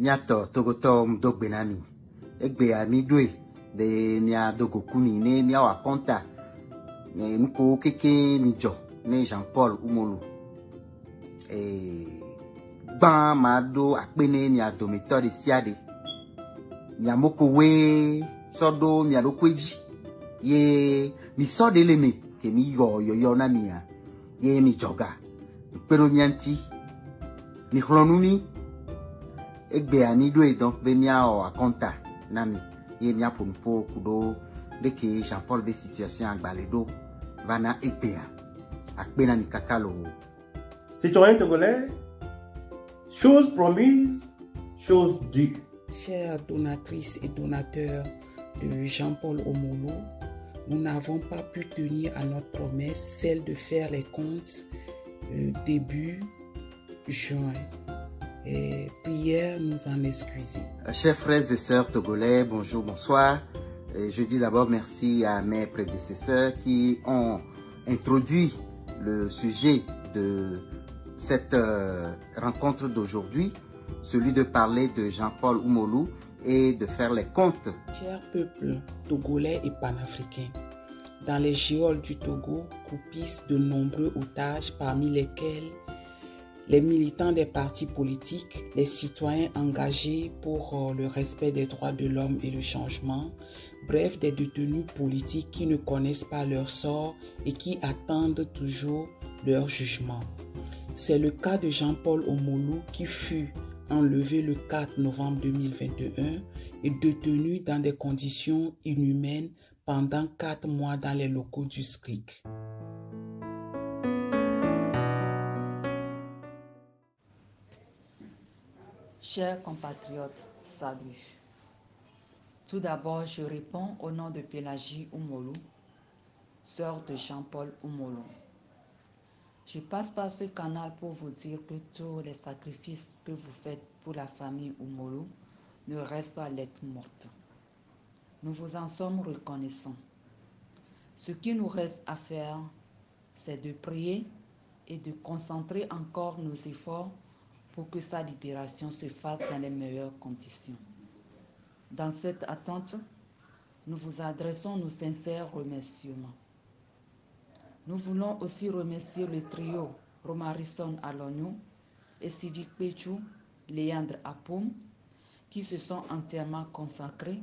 Niato togotom dogbenami. Egbe ami dwe de nia dogokuni ne nia wakonta. Ne nko keke nijo ne Jean-Paul Oumolou. Ban mado akpene nia domitor de siade. Nia moko we sodo nia lokweji. Ye ni sode lene ke mi yo na nia. Ye ni joga. Pero nyanti ni chlonuni egbe ani do donc benia o akonta nami ye nia ponpo kudo de ke Jean-Paul be situation agbaledo vana egbea akpena ni kakalo. Citoyens togolais, chose promise, chose due. Chères donatrices et donateurs de Jean-Paul Oumolou, nous n'avons pas pu tenir à notre promesse, celle de faire les comptes début juin. Et prière nous en excuser. Chers frères et sœurs togolais, bonjour, bonsoir. Et je dis d'abord merci à mes prédécesseurs qui ont introduit le sujet de cette rencontre d'aujourd'hui, celui de parler de Jean-Paul Oumolou et de faire les comptes. Chers peuples togolais et panafricains, dans les geôles du Togo croupissent de nombreux otages, parmi lesquels les militants des partis politiques, les citoyens engagés pour le respect des droits de l'homme et le changement, bref, des détenus politiques qui ne connaissent pas leur sort et qui attendent toujours leur jugement. C'est le cas de Jean-Paul Oumolou qui fut enlevé le 4 novembre 2021 et détenu dans des conditions inhumaines pendant 4 mois dans les locaux du SCRIC. Chers compatriotes, salut. Tout d'abord, je réponds au nom de Pélagie Oumolou, sœur de Jean-Paul Oumolou. Je passe par ce canal pour vous dire que tous les sacrifices que vous faites pour la famille Oumolou ne restent pas lettre morte. Nous vous en sommes reconnaissants. Ce qui nous reste à faire, c'est de prier et de concentrer encore nos efforts pour que sa libération se fasse dans les meilleures conditions. Dans cette attente, nous vous adressons nos sincères remerciements. Nous voulons aussi remercier le trio Romarison Alognou et Civic Péchou, Léandre Apoum, qui se sont entièrement consacrés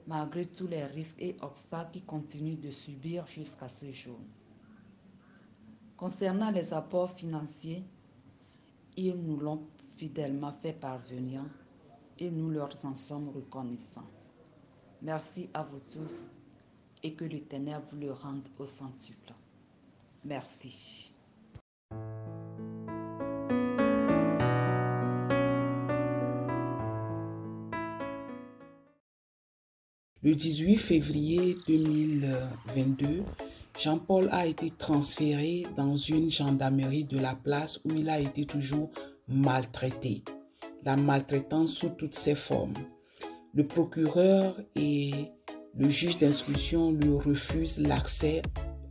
malgré tous les risques et obstacles qu'ils continuent de subir jusqu'à ce jour. Concernant les apports financiers, ils nous l'ont fidèlement fait parvenir et nous leur en sommes reconnaissants. Merci à vous tous et que l'Éternel vous le rende au centuple. Merci. Le 18 février 2022, Jean-Paul a été transféré dans une gendarmerie de la place où il a été toujours maltraité. La maltraitance sous toutes ses formes. Le procureur et le juge d'instruction lui refusent l'accès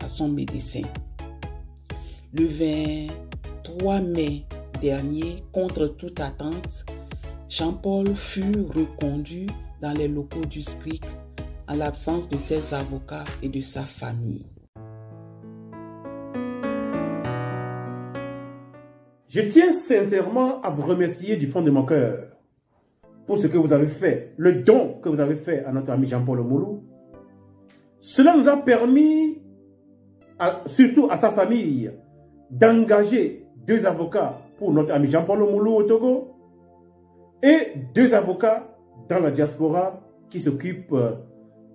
à son médecin. Le 23 mai dernier, contre toute attente, Jean-Paul fut reconduit dans les locaux du SCRIC en l'absence de ses avocats et de sa famille. Je tiens sincèrement à vous remercier du fond de mon cœur pour ce que vous avez fait, le don que vous avez fait à notre ami Jean-Paul Oumolou. Cela nous a permis, surtout à sa famille, d'engager 2 avocats pour notre ami Jean-Paul Oumolou au Togo et 2 avocats dans la diaspora qui s'occupent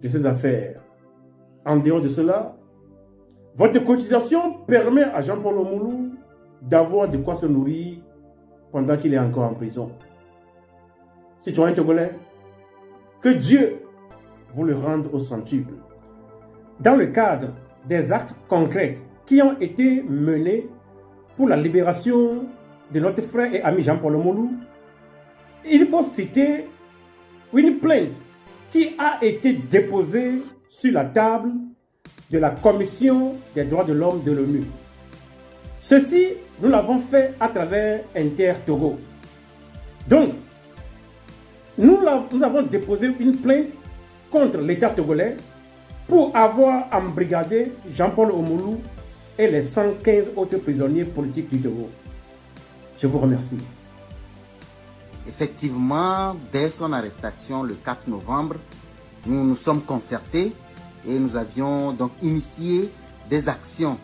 de ses affaires. En dehors de cela, votre cotisation permet à Jean-Paul Oumolou d'avoir de quoi se nourrir pendant qu'il est encore en prison. Citoyens togolais, que Dieu vous le rende au centuple. Dans le cadre des actes concrets qui ont été menés pour la libération de notre frère et ami Jean-Paul Oumolou, il faut citer une plainte qui a été déposée sur la table de la Commission des droits de l'homme de l'ONU. Ceci, nous l'avons fait à travers Inter Togo. Donc, nous avons déposé une plainte contre l'État togolais pour avoir embrigadé Jean-Paul Omoulou et les 115 autres prisonniers politiques du Togo. Je vous remercie. Effectivement, dès son arrestation le 4 novembre, nous nous sommes concertés et nous avions donc initié des actions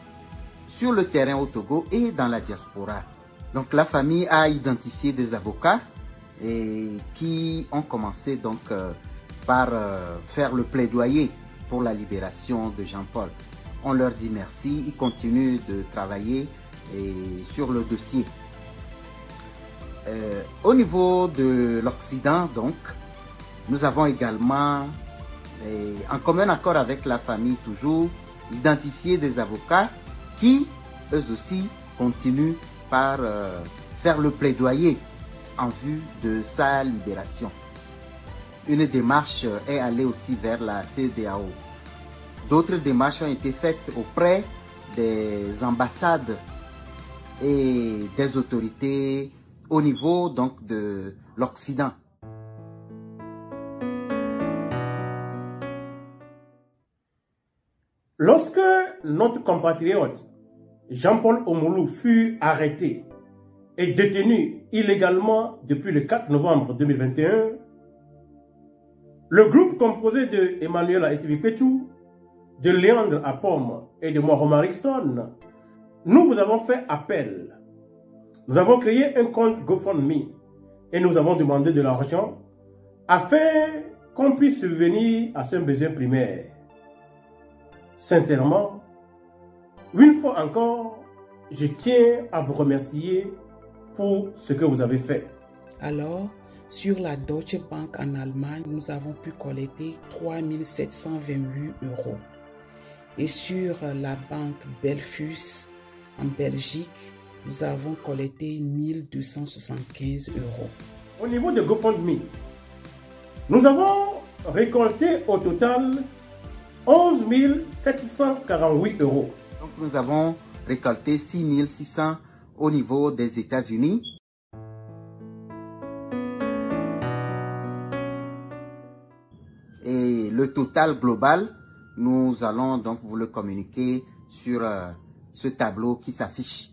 sur le terrain au Togo et dans la diaspora. Donc la famille a identifié des avocats et qui ont commencé donc par faire le plaidoyer pour la libération de Jean-Paul. On leur dit merci, ils continuent de travailler sur le dossier. Au niveau de l'Occident, donc, nous avons également, en commun accord avec la famille toujours, identifié des avocats qui, eux aussi, continuent par faire le plaidoyer en vue de sa libération. Une démarche est allée aussi vers la CEDEAO. D'autres démarches ont été faites auprès des ambassades et des autorités au niveau donc de l'Occident. Lorsque notre compatriote Jean-Paul Omoulou fut arrêté et détenu illégalement depuis le 4 novembre 2021, le groupe composé de Emmanuel Esivikwetu, de Léandre Apom et de moi Romarickson, nous vous avons fait appel. Nous avons créé un compte GoFundMe et nous avons demandé de l'argent afin qu'on puisse subvenir à ce besoin primaire. Sincèrement, une fois encore, je tiens à vous remercier pour ce que vous avez fait. Alors, sur la Deutsche Bank en Allemagne, nous avons pu collecter 3 728 €. Et sur la banque Belfus en Belgique, nous avons collecté 1 275 €. Au niveau de GoFundMe, nous avons récolté au total 11 748 €. Donc nous avons récolté 6 600 au niveau des États-Unis. Et le total global, nous allons donc vous le communiquer sur ce tableau qui s'affiche.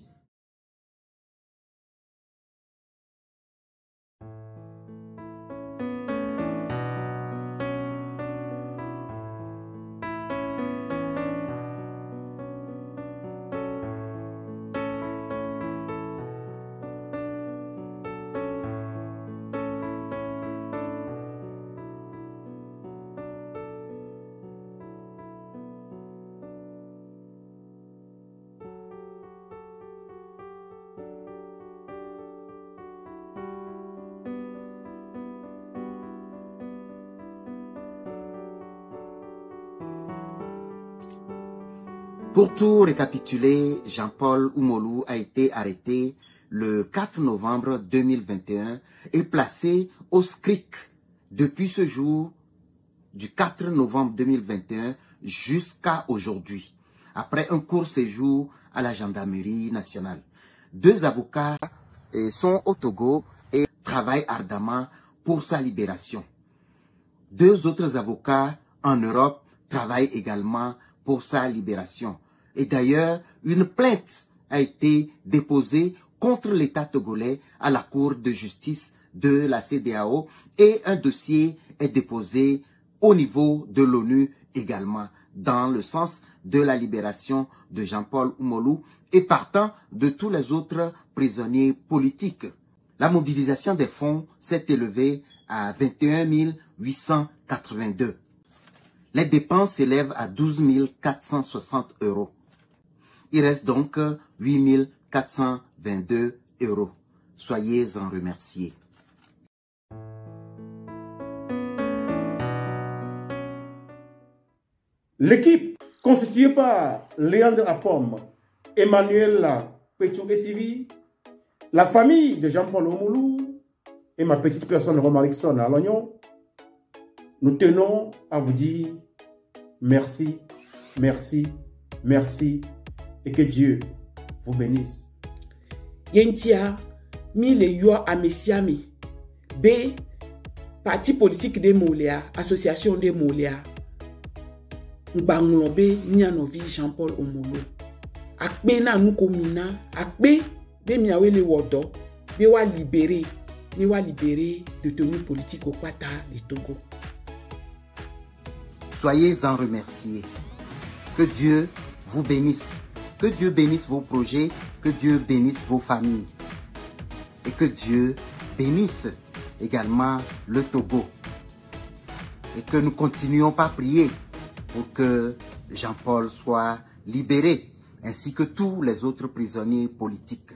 Pour tout récapituler, Jean-Paul Omoulou a été arrêté le 4 novembre 2021 et placé au SCRIC depuis ce jour du 4 novembre 2021 jusqu'à aujourd'hui, après un court séjour à la gendarmerie nationale. 2 avocats sont au Togo et travaillent ardemment pour sa libération. 2 autres avocats en Europe travaillent également pour sa libération. Et d'ailleurs, une plainte a été déposée contre l'État togolais à la Cour de justice de la CEDEAO et un dossier est déposé au niveau de l'ONU également, dans le sens de la libération de Jean-Paul Omoulou et partant de tous les autres prisonniers politiques. La mobilisation des fonds s'est élevée à 21 882. Les dépenses s'élèvent à 12 460 €. Il reste donc 8 422 €. Soyez en remerciés. L'équipe constituée par Léandre Apom, Emmanuel Esivikwetu, la famille de Jean-Paul Omoulou et ma petite personne Romarickson à l'oignon, nous tenons à vous dire merci, merci, merci et que Dieu vous bénisse. Yentia, mi le yo amesiami. B, parti politique de Moléa, association de Moléa, Mbanglobe, Nianovi, Jean-Paul Omolo. Akbe na nou komina, akbe, be miawe le wodo, be wa libéré détenus politiques au Kwata, le Togo. Soyez en remerciés. Que Dieu vous bénisse. Que Dieu bénisse vos projets, que Dieu bénisse vos familles. Et que Dieu bénisse également le Togo. Et que nous continuions par prier pour que Jean-Paul soit libéré, ainsi que tous les autres prisonniers politiques.